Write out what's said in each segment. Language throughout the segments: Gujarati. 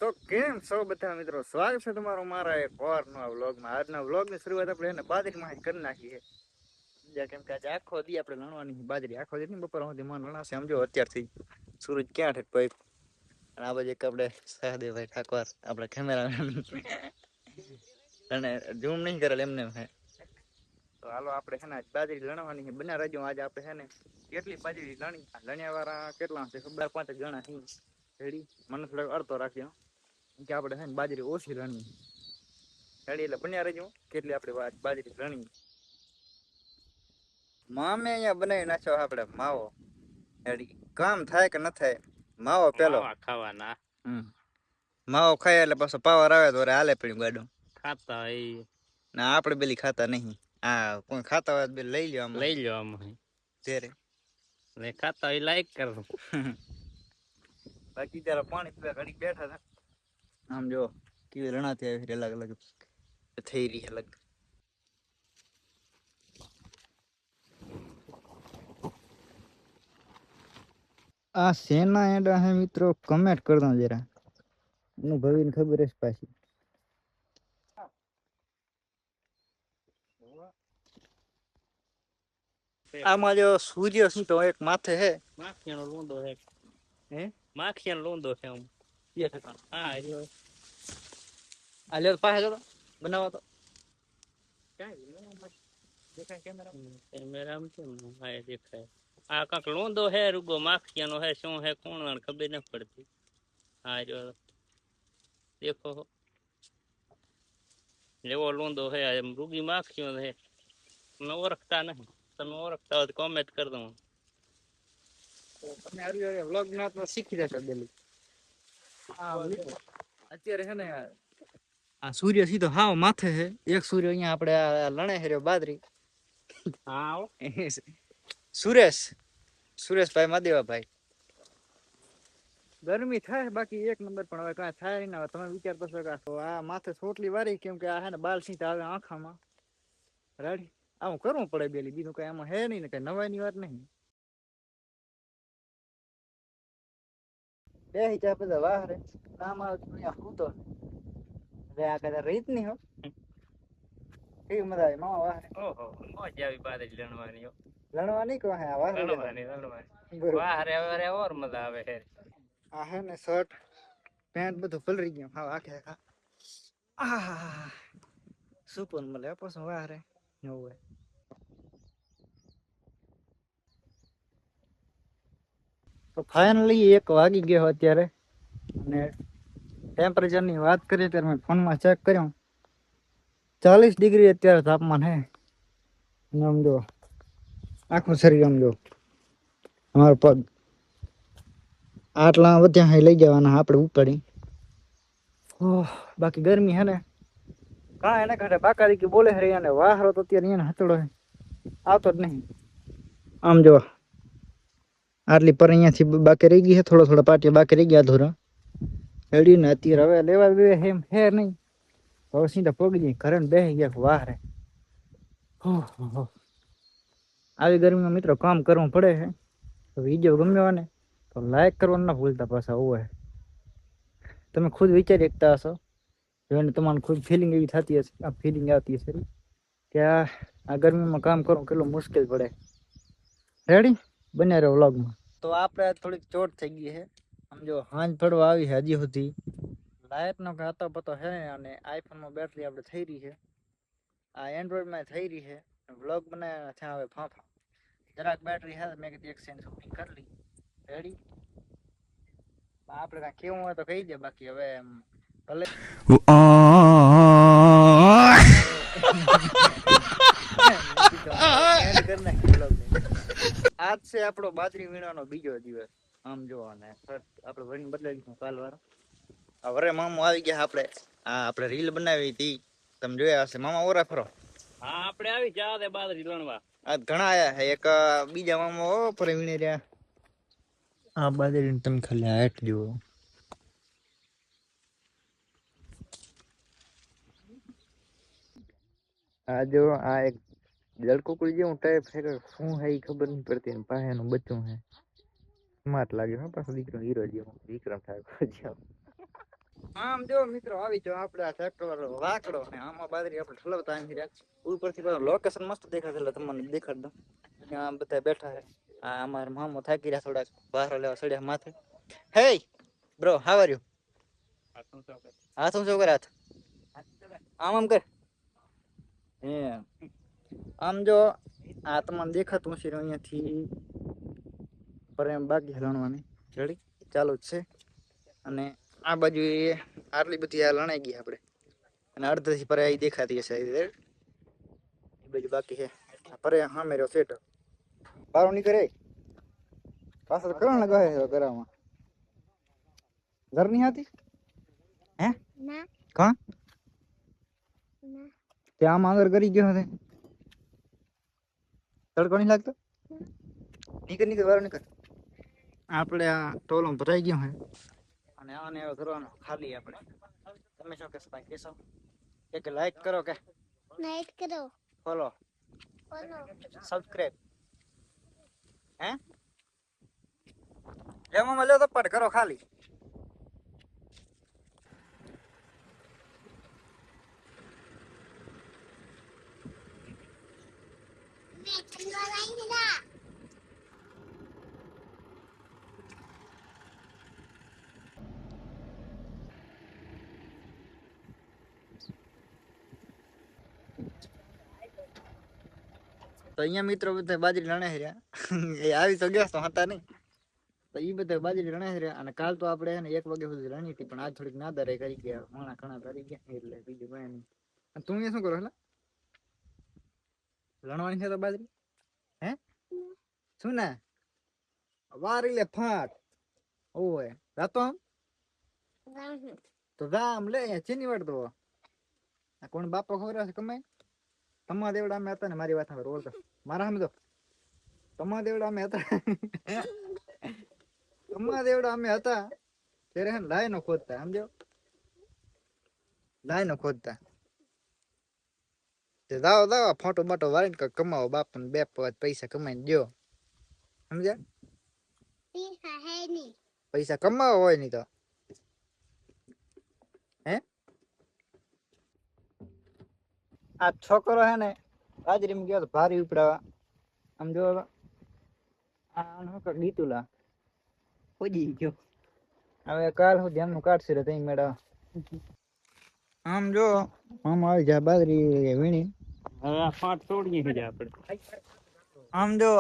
તો કેમ છો બધા મિત્રો, સ્વાગત છે તમારું મારા એક વારના વ્લોગમાં. આજના વ્લોગની શરૂઆત આપણે એને બાજરીમાં કરી નાખી છે. કેમ કે આજે આખો દી આપણે લણવાની બાજરી, આખો દી બપોર સુધી મન લણાશે. સમજો અત્યારથી સૂરજ ક્યાં ઠેક ભાઈ. અને આ બાજુ એક આપણે સહદેવભાઈ ઠાકોર, આપણે કેમેરામેન, અને ઝૂમ નહીં કરેલ એમને હે. તો હાલો આપણે છે ને બાજરી લણવાની છે. બના રાજ્યો આજે આપણે છે ને કેટલી બાજરી લણ્યા વાળા કેટલા છે, 5 જણા રેડી. મને થોડોક અડધો રાખ્યો કે આપણે છે ને બાજરી ઓછી લણવી રેડી. એટલે બન્યા રહેજો કેટલી આપણે બાજરી લણી. મામે અહીંયા બનાવી નાખ્યો આપણે માવો રેડી. કામ થાય કે ન થાય, માવો પેલો ખાવાના માવો ખાય એટલે પાછો પાવર આવે તો હાલે પડી ગાડું ખાતા હોય ના. આપણે બેલી ખાતા નહીં. હા, કોઈ ખાતા હોય બે લઈ લ્યો આમાં, લઈ લો આમાં ત્યારે ખાતા હોય લાઈક કરો. બાકી ત્યારે પાણી પીવા ઘડી બેઠા હતા. આમ જો કેવી રણાતી આવી અલગ અલગ થઈ રહી અલગ. આ સેના એડા હે મિત્રો, કમેન્ટ કરજો જરા, અનુભવીને ખબર હશે પાછી. આમાં જો સૂર્ય શું તો એક માથે હે માખીનો લૂંદો હે. હે માખીનો લૂંદો છે આમ. હા આ લે પાસે જો બનાવો તો દેખાય કેમેરામાં કેમ હા દેખાય. આ કાંક લૂંદો હે, રૂગો માખીનો હે. શું હે કોણ ખબર ન પડતી. હા જો દેખો એવો લૂંદો હે, એમ રૂગી માખીઓ હે. તમે ઓળખતા નહીં. તમે ઓળખતા હોય તો કોમેન્ટ કરી દઉં. તમે આ વ્લોગ ના તો શીખી જશો ડેલી. અત્યારે છે ને આ સૂર્ય સીધો હાવ માથે છે. એક સૂર્ય અહીંયા આપણે લણે છે બાજરી. હા સુરેશભાઈ માદેવાભાઈ. ગરમી થાય બાકી એક નંબર, પણ હવે કાંઈ થાય નહીં. હવે તમે વિચારતો છો કે આ માથે સોટલી વારી, કેમ કે આ હે ને બાલ સીધા આવે આંખામાં રેડી. આવું કરવું પડે બેલી, બીજું કઈ આમાં હે નહીં ને, કઈ નવાઈની વાત નહીં. બે ચા બધા વાહ રે કામ આવે હું તો આ કદાચ રીત નહીં હો. કેવી મજા આવી મામા વાહ. ઓહો મજા આવી બાજરી લણવાની. લણવા નહીં કહો હે વાહ લણવાની વાહ રે ઓર મજા આવે હે. આ હે ને શર્ટ પેન્ટ બધું પલરી ગયું હા આખે આખા. આહા સુપર મળે પછી વાહ રે ન હોય. તો ફાઇનલી 1 વાગી ગયો અત્યારે, અને ટેમ્પરેચરની વાત કરીએ ત્યારે મેં ફોનમાં ચેક કર્યો 40 ડિગ્રી અત્યારે તાપમાન હે. આમ જો આખું શરીર આમ જો અમારો પગ આટલા વધ્યા લઈ જવાના આપણે ઉપાડી. બાકી ગરમી હે ને કાં એને કાંઠે બાકારી કે બોલે હરે અને વાહરો તો અત્યારે એને હતડો આવતો જ નહીં. આમ જો આટલી પર અહીંયાથી બાકી રહી ગઈ છે, થોડા થોડા પાટિયા બાકી રહી ગયા ધોરણ રેડી ને. અત્યારે હવે લેવા બે એમ હે નહીં. હવે સીધા પગી જઈ ઘરે બેસી ગયા વાહ રે. આવી ગરમીમાં મિત્રો કામ કરવું પડે છે. તો વિડીયો ગમ્યો ને તો લાઈક કરવાનું ના ભૂલતા. પાછા હોય તમે ખુદ વિચારી શકતા હશો, જોઈને તમારે ખુદ ફિલિંગ એવી થતી હશે, આ ફિલિંગ આવતી હશે કે આ ગરમીમાં કામ કરવું કેટલું મુશ્કેલ પડે. રેડી બન્યા રહો વ્લોગમાં. તો આપણે થોડીક ચોટ થઈ ગઈ છે. સમજો હાંજ પડવા આવી છે, હજી સુધી લાઇટ નો કાતો પતો હે. અને આઈફોનમાં બેટરી આપણે થઈ રહી છે, આ એન્ડ્રોઈડમાં થઈ રહી છે. વ્લોગ બનાવ્યા છે હવે ફાંફા જરાક બેટરી હે, મેં કીધું એક સેન્ટ શૂટિંગ કરી લઈ. રેડી આપણે કાંઈ કેવું હોય તો કહી દે, બાકી હવે ભલે આજ છે આપણો બાજરી વીણવાનો બીજો દિવસ. આમ જોવાને આપણે વણી બદલાવી દીધું કાલ વાળો. હવે મામો આવી ગયા. આપણે રીલ બનાવી હતી, તમે જોયા હશે. મામા ઓરા ફરો. હા આપણે આવી જા બાજરી લણવા. આ ઘણા આયા છે. એક બીજા મામા પર વીણે રહ્યા. આ બાજરી તમે ખાલી હાઈટ જુઓ. આ જો આ એક જળકુકડી જેવું ટાઈપ છે કે શું હે એ ખબર નહીં પડતી. પાયાનું બચ્ચું હે, સ્માર્ટ લાગે. પાછો દીકરો હીરો જેવો વિક્રમ ઠાકોર જેવો. આમ જો મિત્રો આવી જો આપણે આ ટ્રેક્ટર વાળો વાકડો ને આમાં બાજરી આપણે ઠલવતા આવી રહ્યા ઉપરથી લોકેશન મસ્ત દેખાશે એટલે તમને દેખાડ દઉં ત્યાં બધા બેઠા છે આ અમારા મામો થાકી રહ્યા થોડાક બહાર લેવા સડ્યા માથે હે બ્રો હાવ આર યુ હાથ ઊંચો કર હાથ આમ કર હે આમ જો આ તમને દેખાતું હશે અહીંયાથી પર એમ બાકી લણવાની રેડી ચાલુ જ છે અને આ બાજુ આટલી બધી આ લણાઈ ગઈ આપણે અને અડધથી પર અહીં દેખાતી હશે એ બાજુ બાકી છે પરે હા મેરો સેટ બારો નીકળે પાછળ કરણ ગહે છે ગરામાં ઘર નહીં હતી હે ના કા ના તે આમ આગળ કરી ગયો છે તડકો નહીં લાગતો નીકળ નીકળ બારો નીકળ આપણે આ ટોલો ભરાઈ ગયો હે અને આને હવે કરવાનો ખાલી આપણે તમે શું કહેશો ભાઈ કહેશો કે લાઈક કરો કે નાઈટ કરો ફોલો બોલો સબસ્ક્રાઇબ હે એમાં મળ્યો તો પટ કરો ખાલી મેં કંદવા લાઈ ના તો અહીંયા મિત્રો બધા બાજરી લણે છે એ આવી તો ગયા તો હતા નહીં તો એ બધા બાજરી લણે છે અને કાલ તો આપણે એને 1 વાગ્યા સુધી રણી હતી પણ આજ થોડીક નાદારે કરી ગયા માણા ઘણા કરી ગયા એટલે બીજું કઈ નહીં અને તું એ શું કરો એટલે લણવાની છે તો બાજરી હે શું ને વારી લે ફાટ ઓય રાતો આમ રાહું તો રામ લે ચીની વાળ તો આ કોણ બાપો ખબર છે કમાય તમારા દેવડા અમે હતા ને મારી વાત સાંભળ બોલતો મારા સમજો તમારા દેવડા અમે હતા તમારા દેવડા અમે હતા ત્યારે હે લાઈ નો ખોદતા સમજો લાઈ નો ખોદતા તે દાવ દાવ ફોટો બાટો વાળીને કઈ કમાવો બાપ ને 2 પૈસા કમાઈને દો સમજ્યા પીસા હે ની પૈસા કમાવો હોય નહીં તો હે આ છોકરો હે ને બાજરીમાં ગયો તો ભારી ઉપડાવા આમ જો આ શું કર દીતુલા ખોજી ગયો હવે કાલ સુધી એમનું કાઢશે રે તઈ મેળા આમ જો આમ આવી જાય બાજરી વીણી હવે આ 5 તોડીએ છે આપણે આમ જો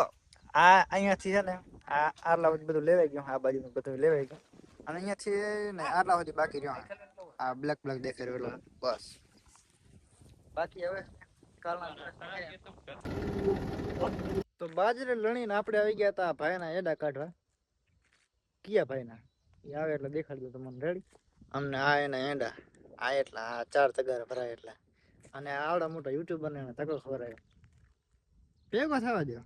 આ અહીંયાથી છે ને આ આટલા સુધી બધું લેવાઈ ગયું આ બાજુનું બધું લેવાઈ ગયું અને અહીંયાથી ને આટલા સુધી બાકી રહ્યો આ બ્લેક બ્લેક દેખાઈ રહ્યો એટલે બસ બાકી હવે તો બાજરી લણીને આપણે આવી ગયા હતા ભાઈના એડા કાઢવા કયા ભાઈના એ આવે એટલે દેખાડજો તમને રેડી અમને આ એના એડા આ એટલા આ 4 તગારા ભરાય એટલા અને આવડા મોટા યુટ્યુબર ને તકો ખવડાવ્યો ભેગો થવા દો